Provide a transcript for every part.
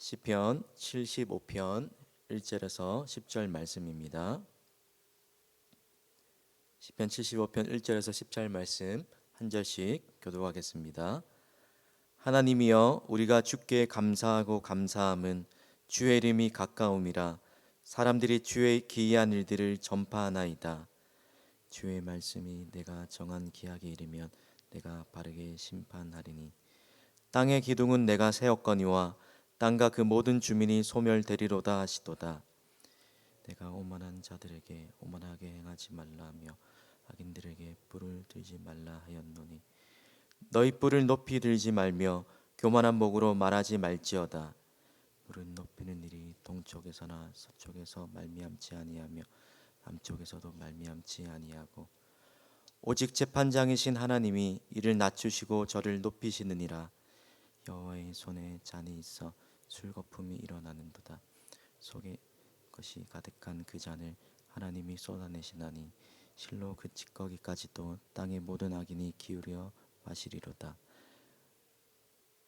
시편 75편 1절에서 10절 말씀입니다. 시편 75편 1절에서 10절 말씀 한 절씩 교독하겠습니다. 하나님이여, 우리가 주께 감사하고 감사함은 주의 이름이 가까움이라. 사람들이 주의 기이한 일들을 전파하나이다. 주의 말씀이 내가 정한 기약에 이르면 내가 바르게 심판하리니. 땅의 기둥은 내가 세웠거니와 땅과 그 모든 주민이 소멸되리로다 하시도다. 내가 오만한 자들에게 오만하게 행하지 말라며 악인들에게 뿔을 들지 말라 하였노니, 너희 뿔을 높이 들지 말며 교만한 목으로 말하지 말지어다. 뿔은 높이는 일이 동쪽에서나 서쪽에서 말미암지 아니하며 남쪽에서도 말미암지 아니하고, 오직 재판장이신 하나님이 이를 낮추시고 저를 높이시느니라. 여호와의 손에 잔이 있어 술거품이 일어나는도다. 속에 것이 가득한 그 잔을 하나님이 쏟아내시나니 실로 그 찌꺼기까지도 땅의 모든 악인이 기울여 마시리로다.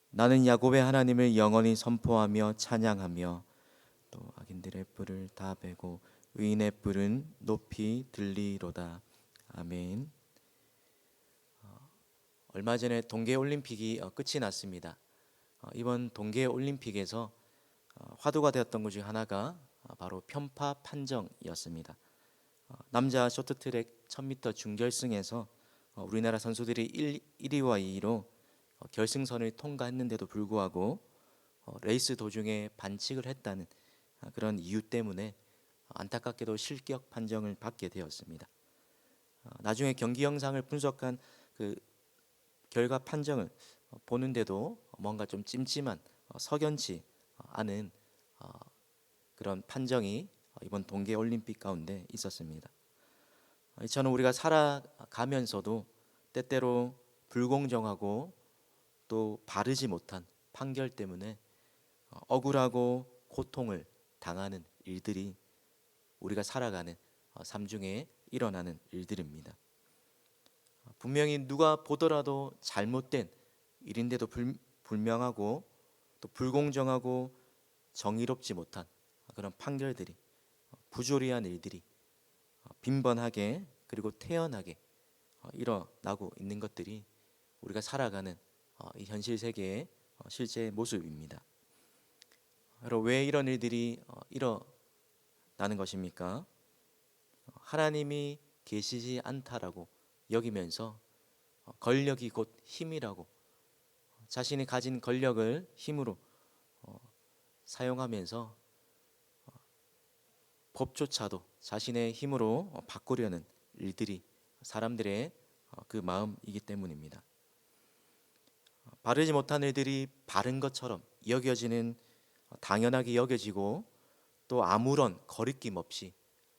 나는 야곱의 하나님을 영원히 선포하며 찬양하며 또 악인들의 뿔을 다 베고 의인의 뿔은 높이 들리로다. 아멘. 얼마 전에 동계올림픽이 끝이 났습니다. 이번 동계올림픽에서 화두가 되었던 것 중 하나가 바로 편파 판정이었습니다. 남자 쇼트트랙 1000m 준결승에서 우리나라 선수들이 1위와 2위로 결승선을 통과했는데도 불구하고 레이스 도중에 반칙을 했다는 그런 이유 때문에 안타깝게도 실격 판정을 받게 되었습니다. 나중에 경기 영상을 분석한 그 결과 판정을 보는데도 뭔가 좀 찜찜한 석연치 않은 그런 판정이 이번 동계올림픽 가운데 있었습니다. 저는 우리가 살아가면서도 때때로 불공정하고 또 바르지 못한 판결 때문에 억울하고 고통을 당하는 일들이 우리가 살아가는 삶 중에 일어나는 일들입니다. 분명히 누가 보더라도 잘못된 일인데도 불명하고 또 불공정하고 정의롭지 못한 그런 판결들이, 부조리한 일들이 빈번하게 그리고 태연하게 일어나고 있는 것들이 우리가 살아가는 이 현실 세계의 실제 모습입니다. 여러분, 왜 이런 일들이 일어나는 것입니까? 하나님이 계시지 않다라고 여기면서 권력이 곧 힘이라고 자신이 가진 권력을 힘으로 사용하면서 법조차도 자신의 힘으로 바꾸려는 일들이 사람들의 그 마음이기 때문입니다. 바르지 못한 일들이 바른 것처럼 여겨지는, 당연하게 여겨지고 또 아무런 거리낌 없이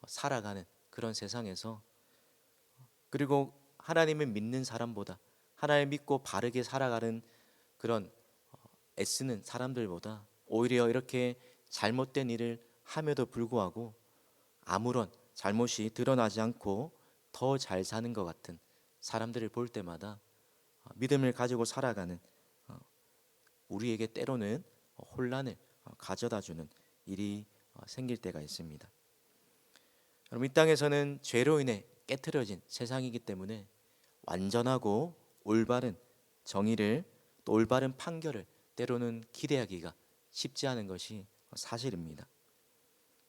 살아가는 그런 세상에서, 그리고 하나님을 믿는 사람보다, 하나님을 믿고 바르게 살아가는 그런 애쓰는 사람들보다 오히려 이렇게 잘못된 일을 함에도 불구하고 아무런 잘못이 드러나지 않고 더 잘 사는 것 같은 사람들을 볼 때마다 믿음을 가지고 살아가는 우리에게 때로는 혼란을 가져다주는 일이 생길 때가 있습니다. 여러분, 이 땅에서는 죄로 인해 깨트려진 세상이기 때문에 완전하고 올바른 정의를, 또 올바른 판결을 때로는 기대하기가 쉽지 않은 것이 사실입니다.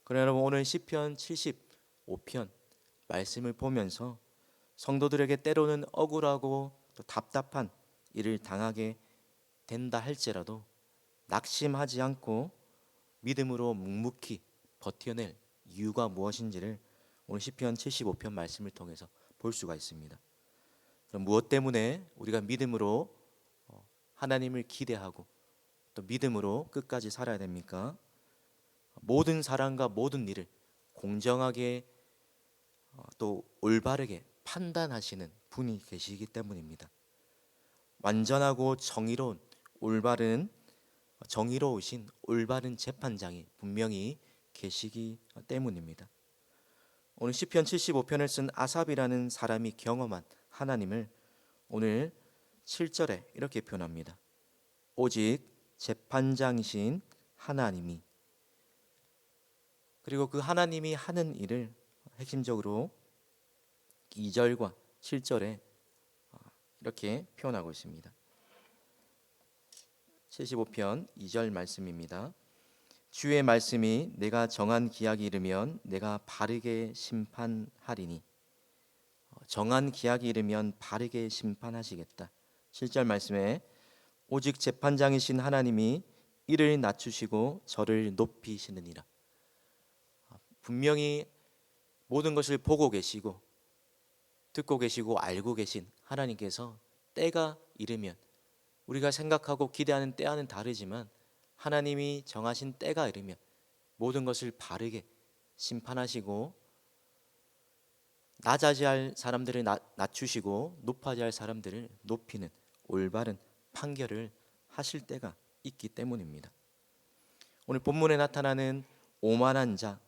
그러나 여러분, 오늘 시편 75편 말씀을 보면서 성도들에게 때로는 억울하고 또 답답한 일을 당하게 된다 할지라도 낙심하지 않고 믿음으로 묵묵히 버텨낼 이유가 무엇인지를 오늘 시편 75편 말씀을 통해서 볼 수가 있습니다. 그럼 무엇 때문에 우리가 믿음으로 하나님을 기대하고 또 믿음으로 끝까지 살아야 됩니까? 모든 사람과 모든 일을 공정하게 또 올바르게 판단하시는 분이 계시기 때문입니다. 완전하고 정의로우신 올바른 재판장이 분명히 계시기 때문입니다. 오늘 시편 75편을 쓴 아삽이라는 사람이 경험한 하나님을 오늘 7절에 이렇게 표현합니다. 오직 재판장이신 하나님이, 그리고 그 하나님이 하는 일을 핵심적으로 2절과 7절에 이렇게 표현하고 있습니다. 75편 2절 말씀입니다. 주의 말씀이 내가 정한 기약이 이르면 내가 바르게 심판하리니. 정한 기약이 이르면 바르게 심판하시겠다. 7절 말씀에 오직 재판장이신 하나님이 이를 낮추시고 저를 높이시느니라. 분명히 모든 것을 보고 계시고 듣고 계시고 알고 계신 하나님께서 때가 이르면, 우리가 생각하고 기대하는 때와는 다르지만 하나님이 정하신 때가 이르면 모든 것을 바르게 심판하시고 낮아져야 할 사람들을 낮추시고 높아져야 할 사람들을 높이는 올바른 판결을 하실 때가 있기 때문입니다. 오늘 본문에 나타나는 오만한 자,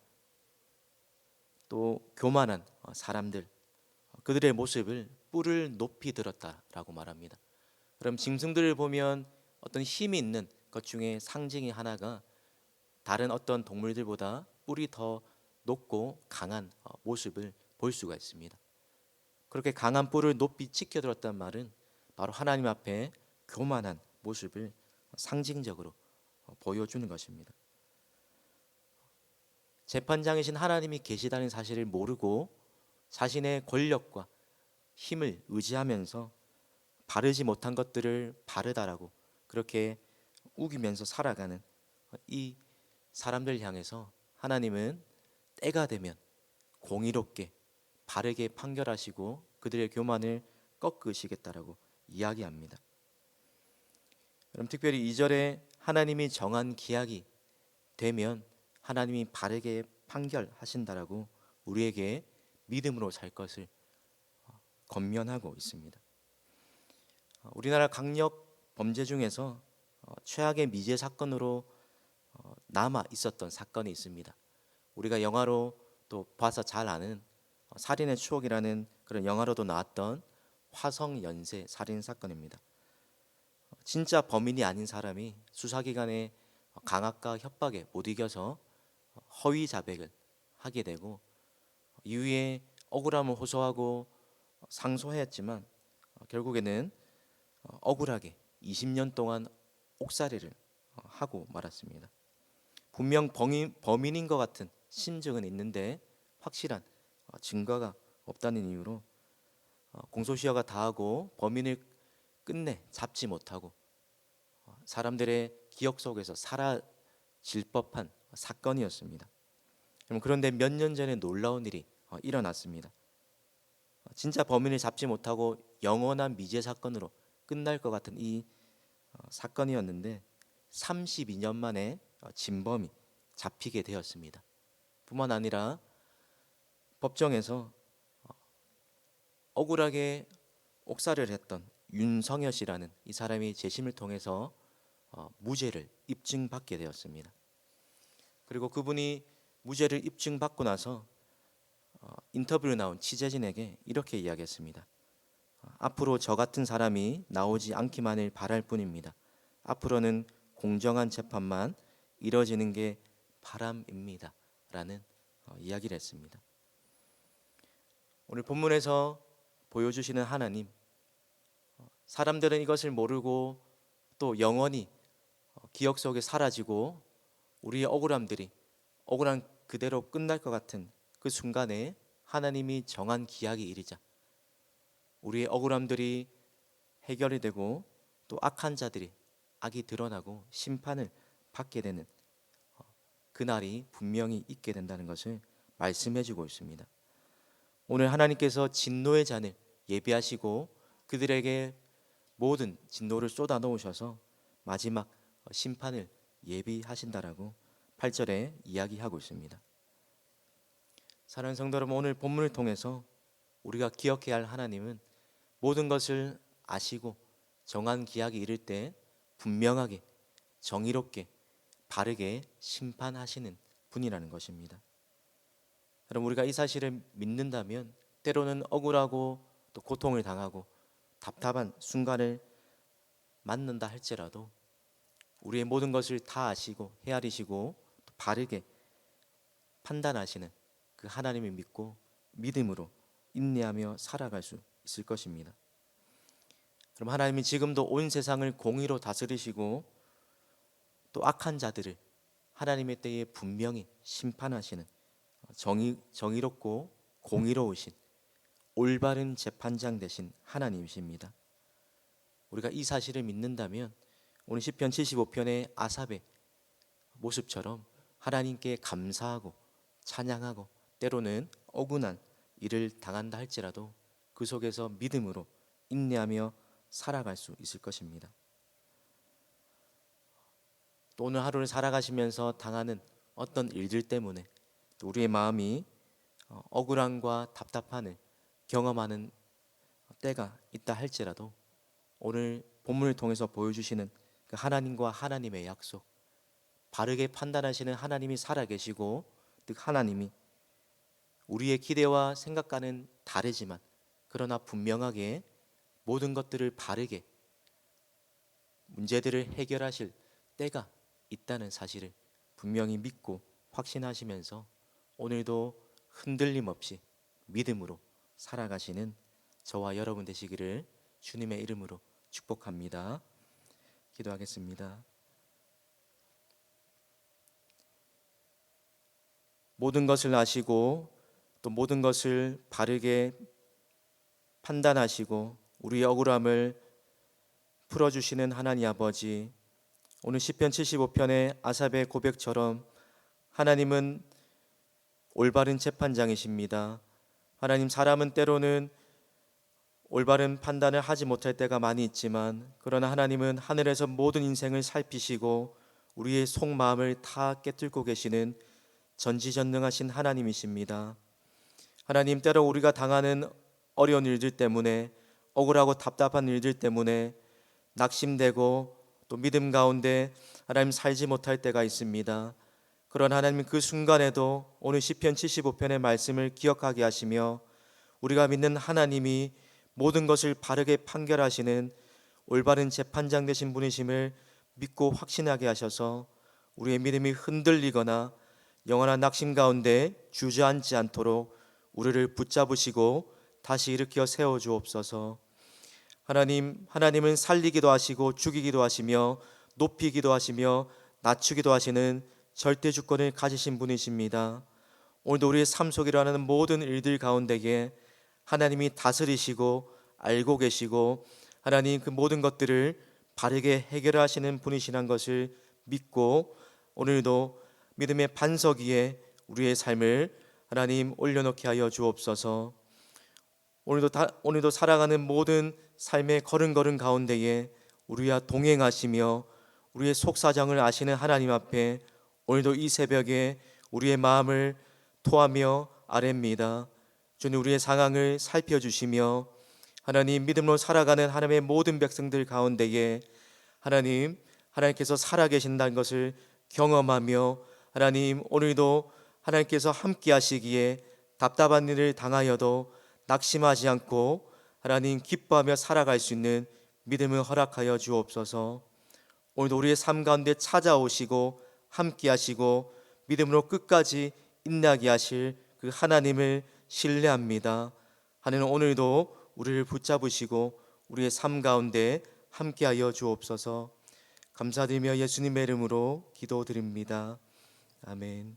또 교만한 사람들, 그들의 모습을 뿔을 높이 들었다라고 말합니다. 그럼 짐승들을 보면 어떤 힘이 있는 것 중에 상징이 하나가 다른 어떤 동물들보다 뿔이 더 높고 강한 모습을 볼 수가 있습니다. 그렇게 강한 뿔을 높이 치켜들었단 말은 바로 하나님 앞에 교만한 모습을 상징적으로 보여주는 것입니다. 재판장이신 하나님이 계시다는 사실을 모르고 자신의 권력과 힘을 의지하면서 바르지 못한 것들을 바르다라고 그렇게 우기면서 살아가는 이 사람들 향해서 하나님은 때가 되면 공의롭게 바르게 판결하시고 그들의 교만을 꺾으시겠다라고 이야기합니다. 그럼 특별히 2절에 하나님이 정한 기약이 되면 하나님이 바르게 판결하신다라고 우리에게 믿음으로 살 것을 권면하고 있습니다. 우리나라 강력 범죄 중에서 최악의 미제 사건으로 남아 있었던 사건이 있습니다. 우리가 영화로 또 봐서 잘 아는 살인의 추억이라는 그런 영화로도 나왔던 화성 연쇄 살인 사건입니다. 진짜 범인이 아닌 사람이 수사기관의 강압과 협박에 못 이겨서 허위 자백을 하게 되고 이후에 억울함을 호소하고 상소했지만 결국에는 억울하게 20년 동안 옥살이를 하고 말았습니다. 분명 범인인 것 같은 심증은 있는데 확실한 증거가 없다는 이유로 공소시효가 다하고 범인을 끝내 잡지 못하고 사람들의 기억 속에서 사라질 법한 사건이었습니다. 그런데 몇 년 전에 놀라운 일이 일어났습니다. 진짜 범인을 잡지 못하고 영원한 미제 사건으로 끝날 것 같은 이 사건이었는데 32년 만에 진범이 잡히게 되었습니다. 뿐만 아니라 법정에서 억울하게 옥살이를 했던 윤성여 씨라는 이 사람이 재심을 통해서 무죄를 입증받게 되었습니다. 그리고 그분이 무죄를 입증받고 나서 인터뷰로 나온 취재진에게 이렇게 이야기했습니다. 앞으로 저 같은 사람이 나오지 않기만을 바랄 뿐입니다. 앞으로는 공정한 재판만 이뤄지는 게 바람입니다. 라는 이야기를 했습니다. 오늘 본문에서 보여주시는 하나님, 사람들은 이것을 모르고 또 영원히 기억 속에 사라지고 우리의 억울함들이 억울한 그대로 끝날 것 같은 그 순간에 하나님이 정한 기약이 이르자 우리의 억울함들이 해결이 되고 또 악한 자들이 악이 드러나고 심판을 받게 되는 그날이 분명히 있게 된다는 것을 말씀해 주고 있습니다. 오늘 하나님께서 진노의 잔을 예비하시고 그들에게 모든 진노를 쏟아 놓으셔서 마지막 심판을 예비하신다라고 8절에 이야기하고 있습니다. 사랑하는 성도 여러분, 오늘 본문을 통해서 우리가 기억해야 할 하나님은 모든 것을 아시고 정한 기약이 이를 때 분명하게 정의롭게 바르게 심판하시는 분이라는 것입니다. 여러분, 우리가 이 사실을 믿는다면 때로는 억울하고 또 고통을 당하고 답답한 순간을 맞는다 할지라도 우리의 모든 것을 다 아시고 헤아리시고 또 바르게 판단하시는 그 하나님을 믿고 믿음으로 인내하며 살아갈 수 있을 것입니다. 그럼 하나님이 지금도 온 세상을 공의로 다스리시고 또 악한 자들을 하나님의 때에 분명히 심판하시는 정의롭고 공의로우신 올바른 재판장 되신 하나님이십니다. 우리가 이 사실을 믿는다면 오늘 시편 75편의 아삽의 모습처럼 하나님께 감사하고 찬양하고 때로는 억울한 일을 당한다 할지라도 그 속에서 믿음으로 인내하며 살아갈 수 있을 것입니다. 또 오늘 하루를 살아가시면서 당하는 어떤 일들 때문에 또 우리의 마음이 억울함과 답답함을 경험하는 때가 있다 할지라도 오늘 본문을 통해서 보여주시는 그 하나님과 하나님의 약속, 바르게 판단하시는 하나님이 살아계시고 그 하나님이 우리의 기대와 생각과는 다르지만 그러나 분명하게 모든 것들을 바르게 문제들을 해결하실 때가 있다는 사실을 분명히 믿고 확신하시면서 오늘도 흔들림 없이 믿음으로 살아가시는 저와 여러분 되시기를 주님의 이름으로 축복합니다. 기도하겠습니다. 모든 것을 아시고 또 모든 것을 바르게 판단하시고 우리의 억울함을 풀어주시는 하나님 아버지, 오늘 시편 75편의 아삽의 고백처럼 하나님은 올바른 재판장이십니다. 하나님, 사람은 때로는 올바른 판단을 하지 못할 때가 많이 있지만 그러나 하나님은 하늘에서 모든 인생을 살피시고 우리의 속마음을 다 꿰뚫고 계시는 전지전능하신 하나님이십니다. 하나님, 때로 우리가 당하는 어려운 일들 때문에 억울하고 답답한 일들 때문에 낙심되고 또 믿음 가운데 하나님 살지 못할 때가 있습니다. 그러나 하나님, 그 순간에도 오늘 시편 75편의 말씀을 기억하게 하시며 우리가 믿는 하나님이 모든 것을 바르게 판결하시는 올바른 재판장 되신 분이심을 믿고 확신하게 하셔서 우리의 믿음이 흔들리거나 영원한 낙심 가운데 주저앉지 않도록 우리를 붙잡으시고 다시 일으켜 세워 주옵소서. 하나님, 하나님은 살리기도 하시고 죽이기도 하시며 높이기도 하시며 낮추기도 하시는 절대 주권을 가지신 분이십니다. 오늘도 우리의 삶 속에 일어나는 모든 일들 가운데에 하나님이 다스리시고 알고 계시고 하나님 그 모든 것들을 바르게 해결하시는 분이시란 것을 믿고 오늘도 믿음의 반석 위에 우리의 삶을 하나님 올려놓게 하여 주옵소서. 오늘도 살아가는 모든 삶의 걸음걸음 가운데에 우리와 동행하시며 우리의 속사정을 아시는 하나님 앞에 오늘도 이 새벽에 우리의 마음을 토하며 아뢰입니다. 주님, 우리의 상황을 살펴주시며 하나님, 믿음으로 살아가는 하나님의 모든 백성들 가운데에 하나님께서 살아계신다는 것을 경험하며 하나님, 오늘도 하나님께서 함께 하시기에 답답한 일을 당하여도 낙심하지 않고 하나님 기뻐하며 살아갈 수 있는 믿음을 허락하여 주옵소서. 오늘도 우리의 삶 가운데 찾아오시고 함께 하시고 믿음으로 끝까지 인내하게 하실 그 하나님을 신뢰합니다. 하나님, 오늘도 우리를 붙잡으시고 우리의 삶 가운데 함께하여 주옵소서. 감사드리며 예수님의 이름으로 기도드립니다. 아멘.